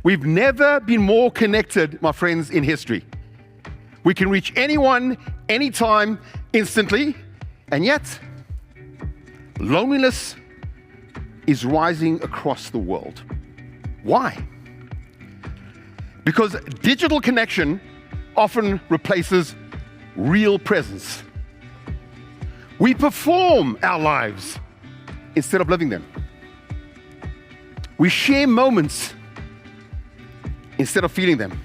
We've never been more connected, my friends, in history. We can reach anyone, anytime, instantly, and yet loneliness is rising across the world. Why? Because digital connection often replaces real presence. We perform our lives instead of living them. We share moments instead of feeling them.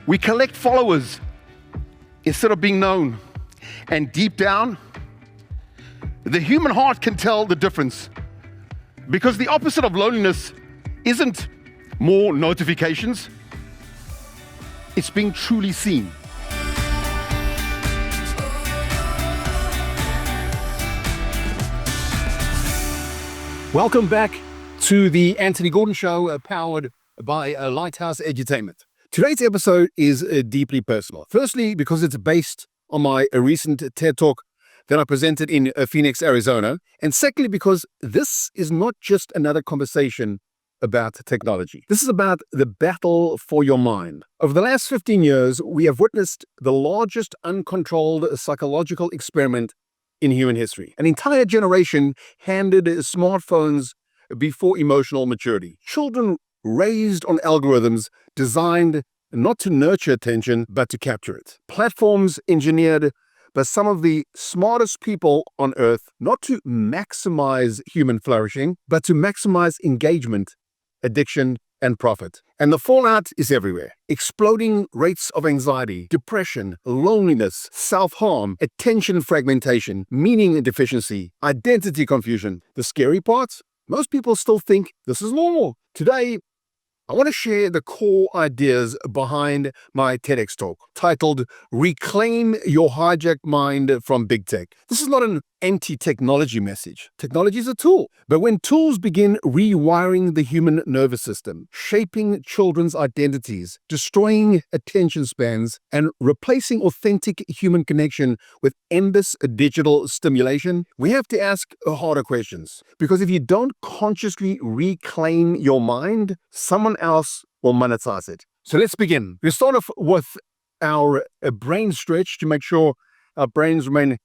We collect followers instead of being known. And deep down, the human heart can tell the difference, because the opposite of loneliness isn't more notifications, it's being truly seen. Welcome back to the Antony Gordon Show, powered by Lighthouse Edutainment. Today's episode is deeply personal. Firstly, because it's based on my recent TED Talk that I presented in Phoenix, Arizona. And secondly, because this is not just another conversation about technology. This is about the battle for your mind. Over the last 15 years, we have witnessed the largest uncontrolled psychological experiment in human history. An entire generation handed smartphones before emotional maturity. Children raised on algorithms designed not to nurture attention, but to capture it. Platforms engineered by some of the smartest people on earth, not to maximize human flourishing, but to maximize engagement, addiction, and profit. And the fallout is everywhere. Exploding rates of anxiety, depression, loneliness, self-harm, attention fragmentation, meaning deficiency, identity confusion. The scary part? Most people still think this is normal. Today, I want to share the core ideas behind my TEDx talk, titled Reclaim Your Hijacked Mind from Big Tech. This is not an anti-technology message. Technology is a tool. But when tools begin rewiring the human nervous system, shaping children's identities, destroying attention spans, and replacing authentic human connection with endless digital stimulation, we have to ask harder questions. Because if you don't consciously reclaim your mind, someone else will monetize it. So let's begin. We start off with our brain stretch to make sure our brains remain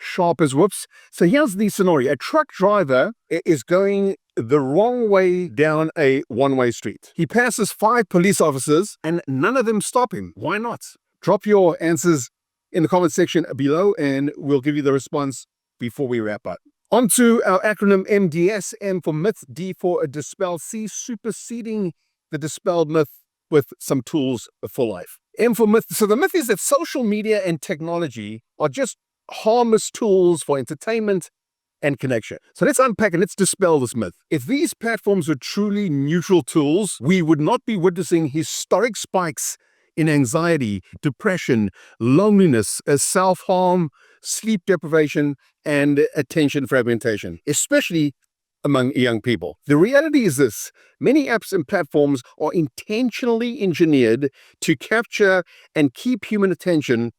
sharp as whips. So here's the scenario. A truck driver is going the wrong way down a one-way street. He passes 5 police officers and none of them stop him. Why not? Drop your answers in the comment section below and we'll give you the response before we wrap up. On to our acronym MDS, M for myth, D for dispel, C superseding the dispelled myth with some tools for life. M for myth. So the myth is that social media and technology are just harmless tools for entertainment and connection. So let's unpack and let's dispel this myth. If these platforms were truly neutral tools, we would not be witnessing historic spikes in anxiety, depression, loneliness, self-harm, sleep deprivation, and attention fragmentation, especially among young people. The reality is this: many apps and platforms are intentionally engineered to capture and keep human attention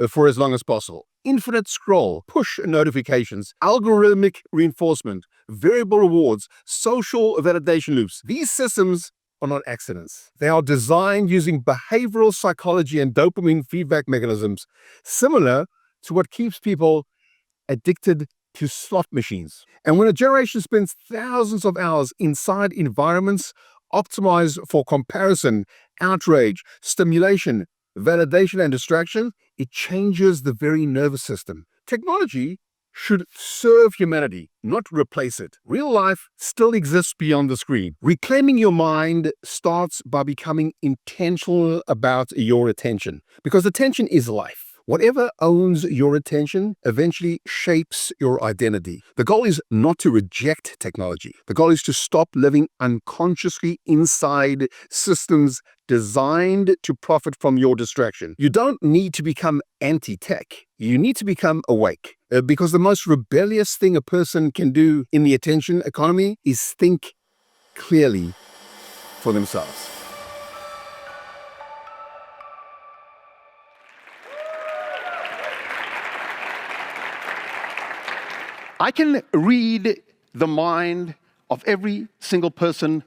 for as long as possible. Infinite scroll, push notifications, algorithmic reinforcement, variable rewards, social validation loops. These systems are not accidents. They are designed using behavioral psychology and dopamine feedback mechanisms, similar to what keeps people addicted to slot machines. And when a generation spends thousands of hours inside environments optimized for comparison, outrage, stimulation, validation, and distraction, it changes the very nervous system. Technology should serve humanity, not replace it. Real life still exists beyond the screen. Reclaiming your mind starts by becoming intentional about your attention, because attention is life. Whatever owns your attention eventually shapes your identity. The goal is not to reject technology. The goal is to stop living unconsciously inside systems designed to profit from your distraction. You don't need to become anti-tech. You need to become awake. Because the most rebellious thing a person can do in the attention economy is think clearly for themselves. I can read the mind of every single person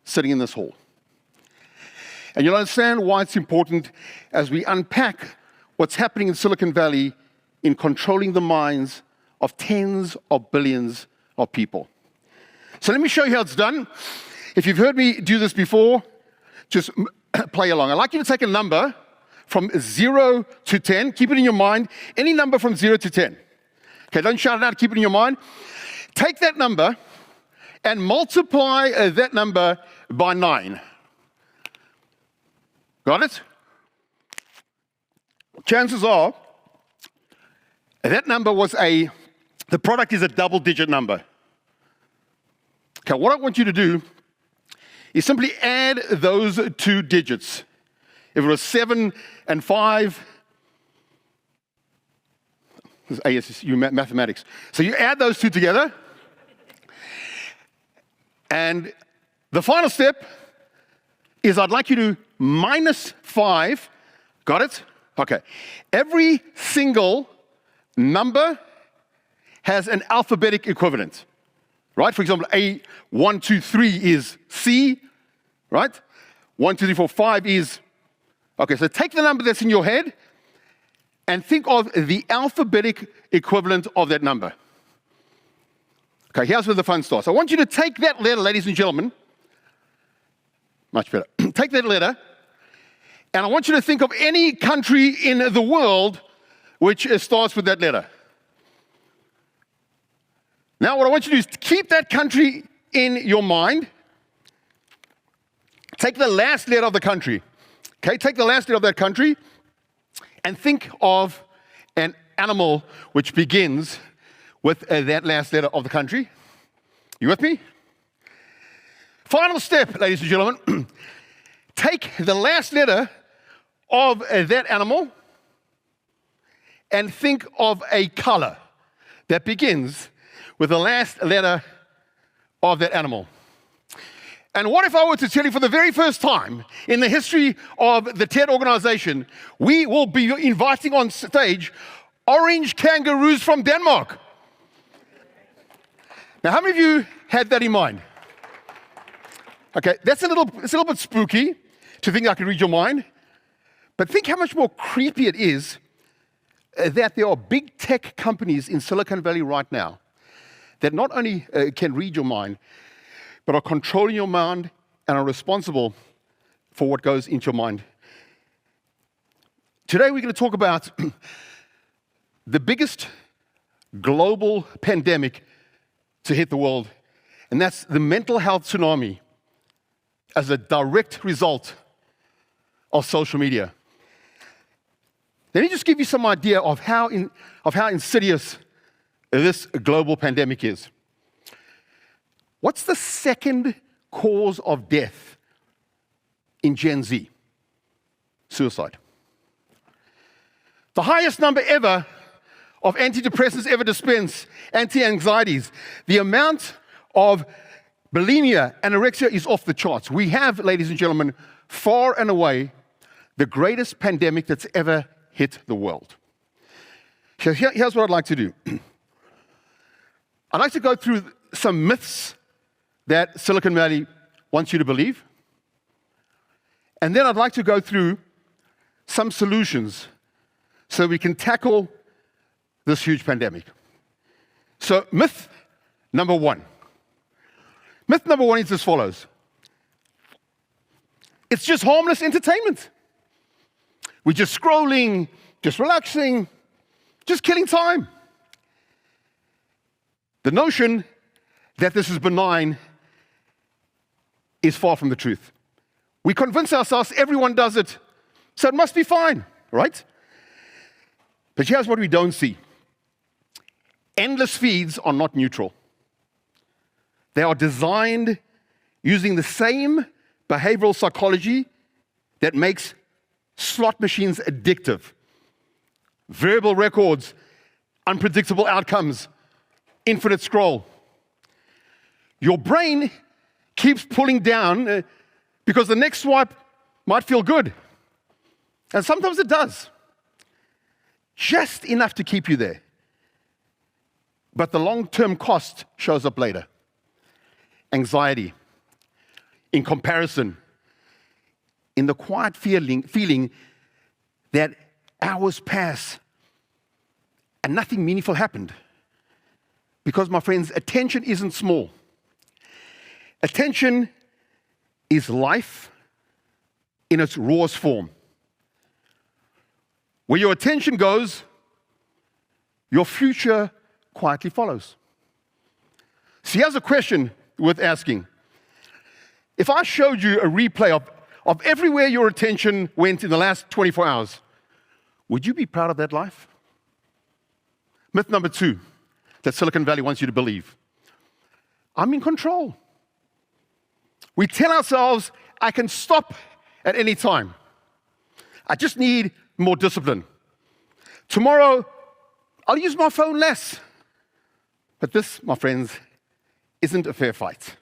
sitting in this hall. And you'll understand why it's important as we unpack what's happening in Silicon Valley in controlling the minds of tens of billions of people. So let me show you how it's done. If you've heard me do this before, just play along. I'd like you to take a number from 0 to 10. Keep it in your mind. Any number from 0 to 10. Okay, don't shout it out. Keep it in your mind. Take that number and multiply that number by 9. Got it? Chances are that number was the product is a double-digit number. Okay, what I want you to do is simply add those two digits. If it was 7 and 5, this is ASU mathematics. So you add those two together, and the final step is I'd like you to minus 5. Got it? Okay. Every single number has an alphabetic equivalent, right? For example, A, 1, 2, 3 is C, right? 1, 2, 3, 4, 5 is, okay, so take the number that's in your head and think of the alphabetic equivalent of that number. Okay, here's where the fun starts. I want you to take that letter, ladies and gentlemen, much better. Take that letter, and I want you to think of any country in the world which starts with that letter. Now, what I want you to do is keep that country in your mind. Take the last letter of the country. Okay, take the last letter of that country and think of an animal which begins with that last letter of the country. You with me? Final step, ladies and gentlemen. Take the last letter of that animal and think of a color that begins with the last letter of that animal. And what if I were to tell you for the very first time in the history of the TED organization, we will be inviting on stage orange kangaroos from Denmark? Now, how many of you had that in mind? Okay, it's a little bit spooky to think I can read your mind, but think how much more creepy it is that there are big tech companies in Silicon Valley right now that not only can read your mind, but are controlling your mind and are responsible for what goes into your mind. Today we're going to talk about the biggest global pandemic to hit the world, and that's the mental health tsunami as a direct result of social media. Let me just give you some idea of how insidious this global pandemic is. What's the second cause of death in Gen Z? Suicide. The highest number ever of antidepressants ever dispensed, anti-anxieties. The amount of bulimia, anorexia is off the charts. We have, ladies and gentlemen, far and away the greatest pandemic that's ever hit the world. So here's what I'd like to do. I'd like to go through some myths that Silicon Valley wants you to believe. And then I'd like to go through some solutions so we can tackle this huge pandemic. So myth number 1. Myth number 1 is as follows. It's just harmless entertainment. We're just scrolling, just relaxing, just killing time. The notion that this is benign is far from the truth. We convince ourselves everyone does it, so it must be fine, right? But here's what we don't see. Endless feeds are not neutral. They are designed using the same behavioral psychology that makes slot machines addictive. Variable records, unpredictable outcomes, infinite scroll. Your brain keeps pulling down because the next swipe might feel good. And sometimes it does. Just enough to keep you there. But the long-term cost shows up later. Anxiety, in comparison, in the quiet feeling that hours pass and nothing meaningful happened. Because, my friends, attention isn't small. Attention is life in its rawest form. Where your attention goes, your future quietly follows. So here's a question worth asking. If I showed you a replay of everywhere your attention went in the last 24 hours, would you be proud of that life? Myth number 2 that Silicon Valley wants you to believe. I'm in control. We tell ourselves, I can stop at any time. I just need more discipline. Tomorrow, I'll use my phone less. But this, my friends, isn't a fair fight.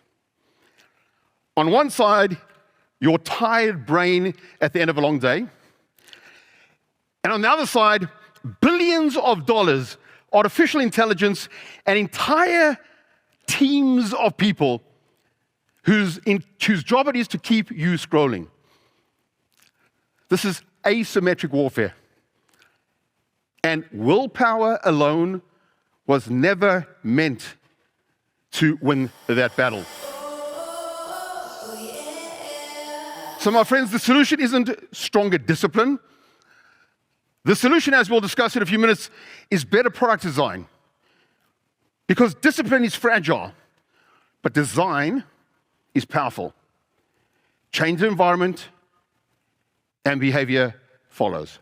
On one side, your tired brain at the end of a long day. And on the other side, billions of dollars, artificial intelligence, and entire teams of people whose job it is to keep you scrolling. This is asymmetric warfare. And willpower alone was never meant to win that battle. So, my friends, the solution isn't stronger discipline. The solution, as we'll discuss in a few minutes, is better product design. Because discipline is fragile, but design is powerful. Change the environment, and behavior follows.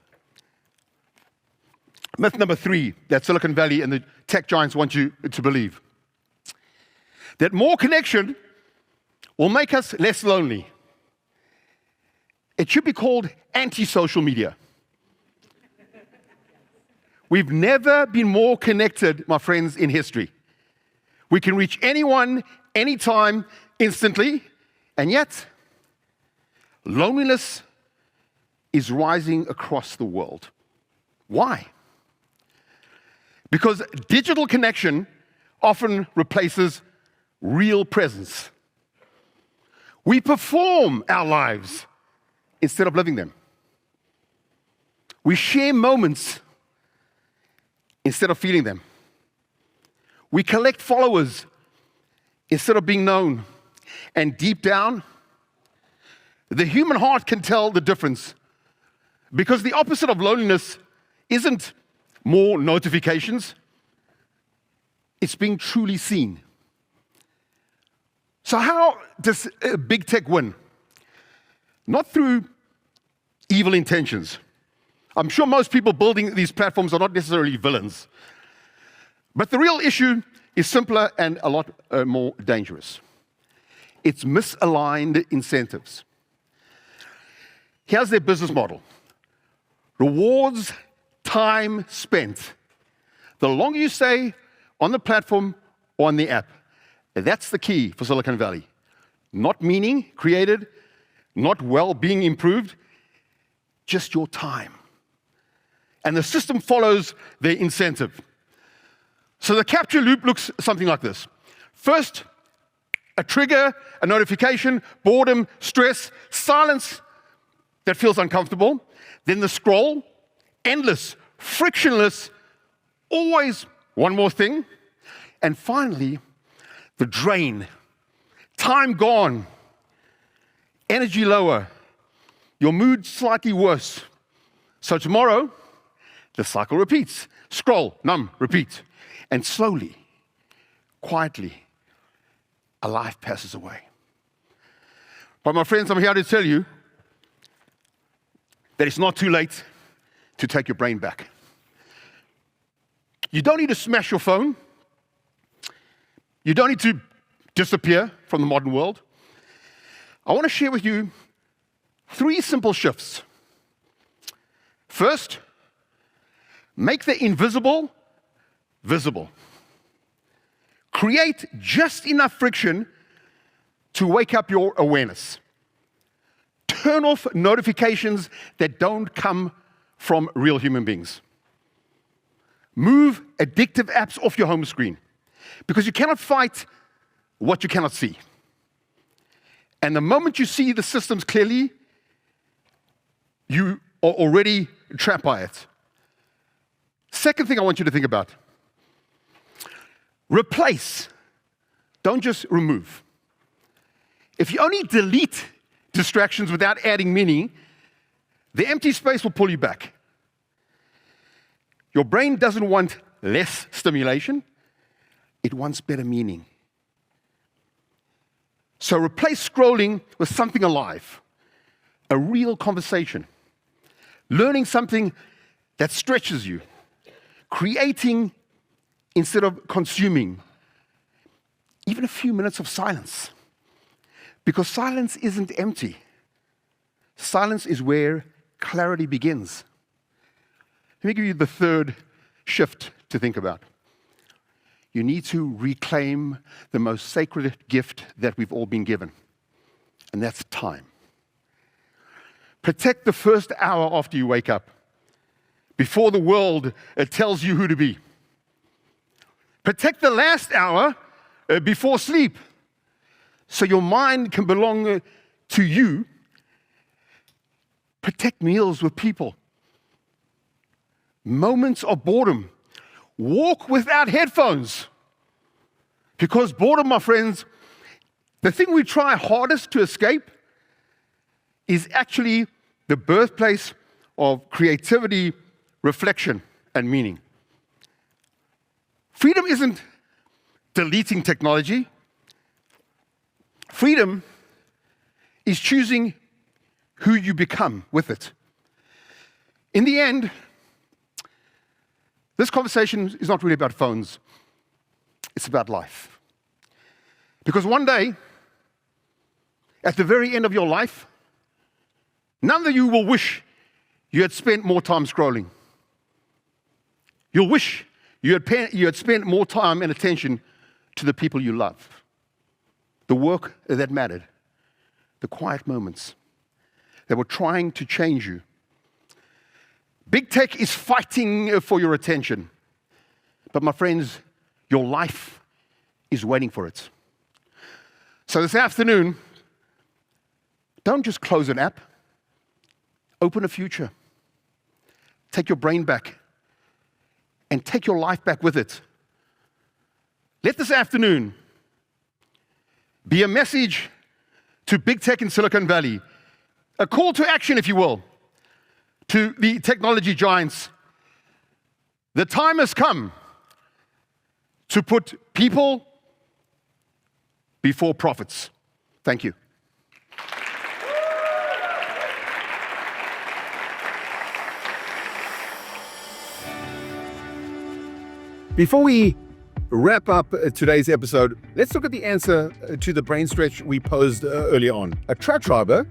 Myth number 3 that Silicon Valley and the tech giants want you to believe. That more connection will make us less lonely. It should be called anti-social media. We've never been more connected, my friends, in history. We can reach anyone, anytime, instantly, and yet loneliness is rising across the world. Why? Because digital connection often replaces real presence. We perform our lives instead of living them. We share moments instead of feeling them. We collect followers instead of being known. And deep down, the human heart can tell the difference. Because the opposite of loneliness isn't more notifications, it's being truly seen. So how does big tech win? Not through evil intentions. I'm sure most people building these platforms are not necessarily villains. But the real issue is simpler and a lot more dangerous. It's misaligned incentives. Here's their business model. Rewards time spent. The longer you stay on the platform or on the app, that's the key for Silicon Valley. Not meaning created, not well-being improved, just your time. And the system follows their incentive. So the capture loop looks something like this. First, a trigger, a notification, boredom, stress, silence that feels uncomfortable. Then the scroll, endless, frictionless, always one more thing. And finally, the drain. Time gone, energy lower, your mood slightly worse. So tomorrow, the cycle repeats. Scroll, numb, repeat. And slowly, quietly, a life passes away. But my friends, I'm here to tell you that it's not too late to take your brain back. You don't need to smash your phone. You don't need to disappear from the modern world. I want to share with you 3 simple shifts. First, make the invisible visible. Create just enough friction to wake up your awareness. Turn off notifications that don't come from real human beings. Move addictive apps off your home screen because you cannot fight what you cannot see. And the moment you see the systems clearly, you are already trapped by it. Second thing I want you to think about. Replace. Don't just remove. If you only delete distractions without adding meaning, the empty space will pull you back. Your brain doesn't want less stimulation. It wants better meaning. So replace scrolling with something alive, a real conversation, learning something that stretches you, creating instead of consuming, even a few minutes of silence. Because silence isn't empty. Silence is where clarity begins. Let me give you the third shift to think about. You need to reclaim the most sacred gift that we've all been given, and that's time. Protect the first hour after you wake up, before the world tells you who to be. Protect the last hour before sleep, so your mind can belong to you. Protect meals with people. Moments of boredom. Walk without headphones. Because boredom, my friends, the thing we try hardest to escape is actually the birthplace of creativity, reflection, and meaning. Freedom isn't deleting technology. Freedom is choosing who you become with it. In the end, this conversation is not really about phones. It's about life. Because one day, at the very end of your life, none of you will wish you had spent more time scrolling. You'll wish you had spent more time and attention to the people you love, the work that mattered, the quiet moments that were trying to change you. Big tech is fighting for your attention. But my friends, your life is waiting for it. So this afternoon, don't just close an app. Open a future. Take your brain back and take your life back with it. Let this afternoon be a message to big tech in Silicon Valley, a call to action, if you will, to the technology giants. The time has come to put people before profits. Thank you. Before we wrap up today's episode, let's look at the answer to the brain stretch we posed earlier on. A truck driver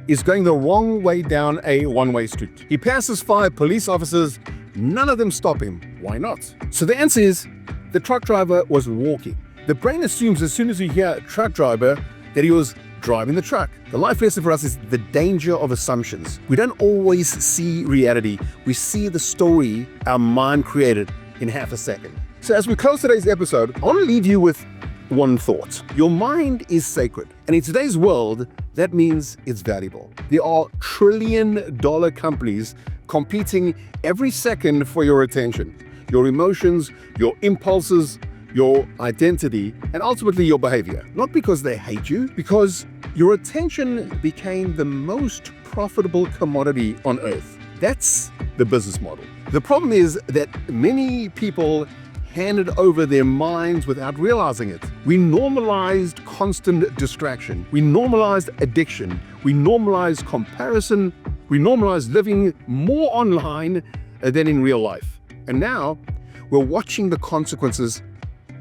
is going the wrong way down a one-way street. He passes 5 police officers. None of them stop him. Why not? So the answer is the truck driver was walking. The brain assumes as soon as you hear a truck driver that he was driving the truck. The life lesson for us is the danger of assumptions. We don't always see reality. We see the story our mind created in half a second. So as we close today's episode, I want to leave you with one thought. Your mind is sacred. And in today's world, that means it's valuable. There are trillion-dollar companies competing every second for your attention, your emotions, your impulses, your identity, and ultimately your behavior. Not because they hate you, because your attention became the most profitable commodity on earth. That's the business model. The problem is that many people handed over their minds without realizing it. We normalized constant distraction. We normalized addiction. We normalized comparison. We normalized living more online than in real life. And now we're watching the consequences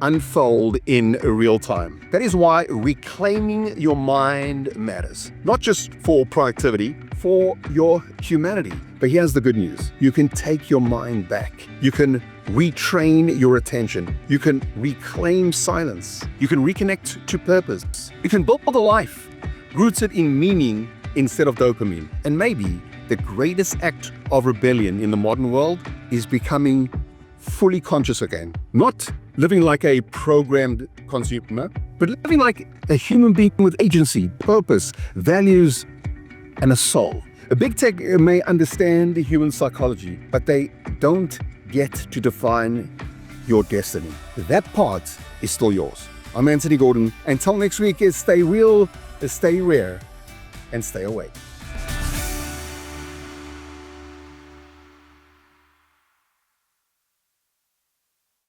unfold in real time. That is why reclaiming your mind matters. Not just for productivity, for your humanity. But here's the good news. You can take your mind back. You can retrain your attention. You can reclaim silence. You can reconnect to purpose. You can build a life rooted in meaning instead of dopamine. And maybe the greatest act of rebellion in the modern world is becoming fully conscious again. Not living like a programmed consumer, but living like a human being with agency, purpose, values, and a soul. Big tech may understand the human psychology, but they don't get to define your destiny. That part is still yours. I'm Antony Gordon. Until next week, stay real, stay rare, and stay awake.